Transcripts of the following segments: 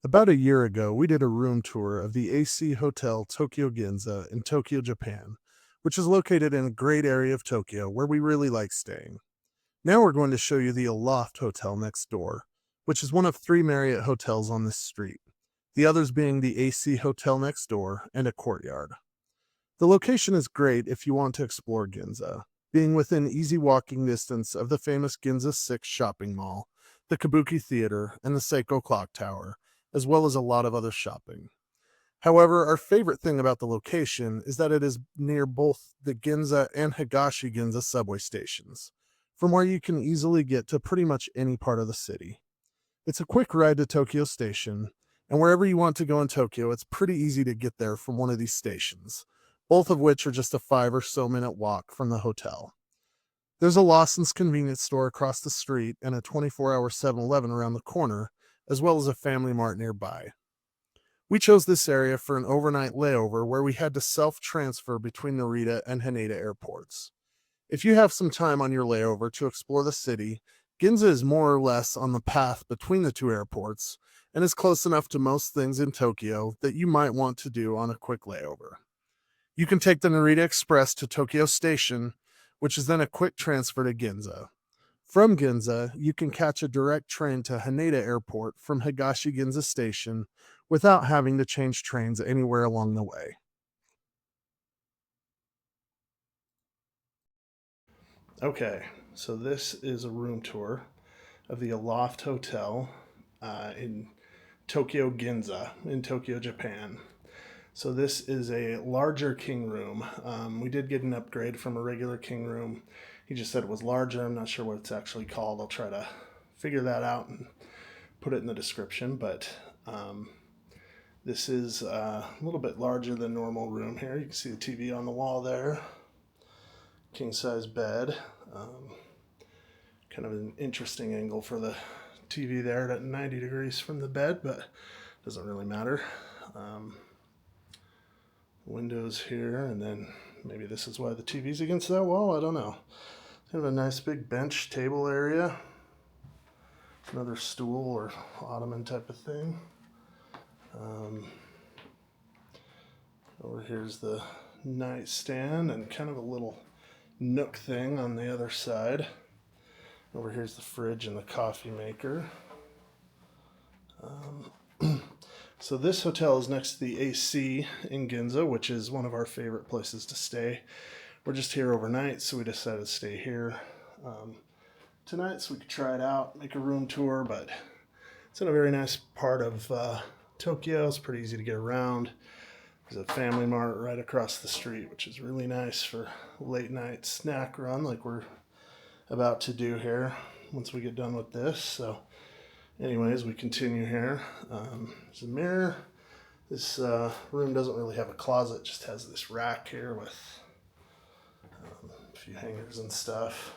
About a year ago, we did a room tour of the AC Hotel Tokyo Ginza in Tokyo, Japan, which is located in a great area of Tokyo where we really like staying. Now we're going to show you the Aloft Hotel next door, which is one of three Marriott hotels on this street, the others being the AC Hotel next door and a courtyard. The location is great if you want to explore Ginza, being within easy walking distance of the famous Ginza 6 shopping mall, the Kabuki Theater, and the Seiko Clock Tower, as well as a lot of other shopping. However, our favorite thing about the location is that it is near both the Ginza and Higashi Ginza subway stations, from where you can easily get to pretty much any part of the city. It's a quick ride to Tokyo Station, and wherever you want to go in Tokyo, it's pretty easy to get there from one of these stations, both of which are just a 5 or so minute walk from the hotel. There's a Lawson's convenience store across the street and a 24-hour 7-Eleven around the corner, as well as a Family Mart nearby. We chose this area for an overnight layover where we had to self-transfer between Narita and Haneda airports. If you have some time on your layover to explore the city, Ginza is more or less on the path between the two airports and is close enough to most things in Tokyo that you might want to do on a quick layover. You can take the Narita Express to Tokyo Station, which is then a quick transfer to Ginza. From Ginza, you can catch a direct train to Haneda Airport from Higashi Ginza Station without having to change trains anywhere along the way. Okay, so this is a room tour of the Aloft Hotel in Tokyo Ginza in Tokyo, Japan. So this is a larger king room. We did get an upgrade from a regular king room. He just said it was larger. I'm not sure what it's actually called. I'll try to figure that out and put it in the description. But this is a little bit larger than normal room here. You can see the TV on the wall there. King size bed. Kind of an interesting angle for the TV there at 90 degrees from the bed, but doesn't really matter. Windows here, and then maybe this is why the TV's against that wall. I don't know. Kind of a nice big bench table area. Another stool or ottoman type of thing. Over here's the nightstand and kind of a little nook thing on the other side. Over here's the fridge and the coffee maker. So this hotel is next to the AC in Ginza, which is one of our favorite places to stay. We're just here overnight, so we decided to stay here tonight so we could try it out, make a room tour, but it's in a very nice part of Tokyo. It's pretty easy to get around. There's a Family Mart right across the street, which is really nice for late night snack run like we're about to do here once we get done with this. So anyways, we continue here. There's a mirror. This room doesn't really have a closet, just has this rack here with a few hangers and stuff.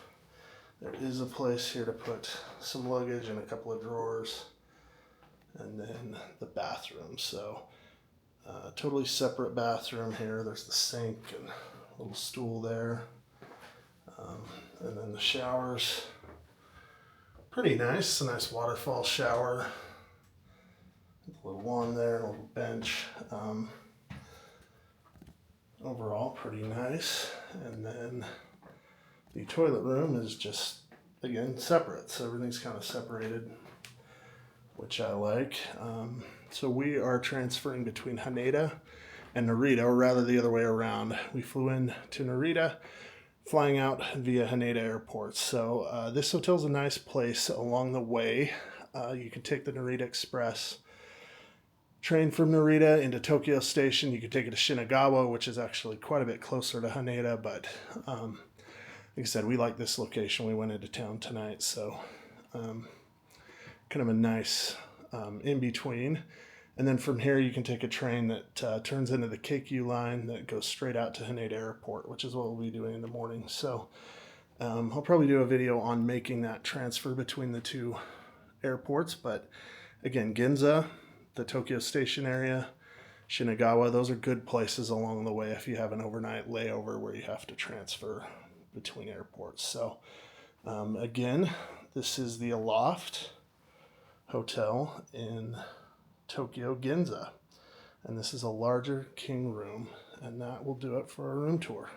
There is a place here to put some luggage and a couple of drawers. And then the bathroom. So totally separate bathroom here. There's the sink and a little stool there. And then the showers. Pretty nice. A nice waterfall shower. A little one there, a little bench. Overall, pretty nice. And then the toilet room is just, again, separate. So everything's kind of separated, which I like. So we are transferring between Haneda and Narita, or rather the other way around. We flew in to Narita, flying out via Haneda Airport. So this hotel's a nice place along the way. You can take the Narita Express train from Narita into Tokyo Station. You can take it to Shinagawa, which is actually quite a bit closer to Haneda, but like I said, we like this location. We went into town tonight, so kind of a nice in-between. And then from here, you can take a train that turns into the Keikyu line that goes straight out to Haneda Airport, which is what we'll be doing in the morning. So I'll probably do a video on making that transfer between the two airports. But again, Ginza, the Tokyo Station area, Shinagawa, those are good places along the way if you have an overnight layover where you have to transfer between airports. So again, this is the Aloft Hotel in Tokyo Ginza. And this is a larger king room, and that will do it for our room tour.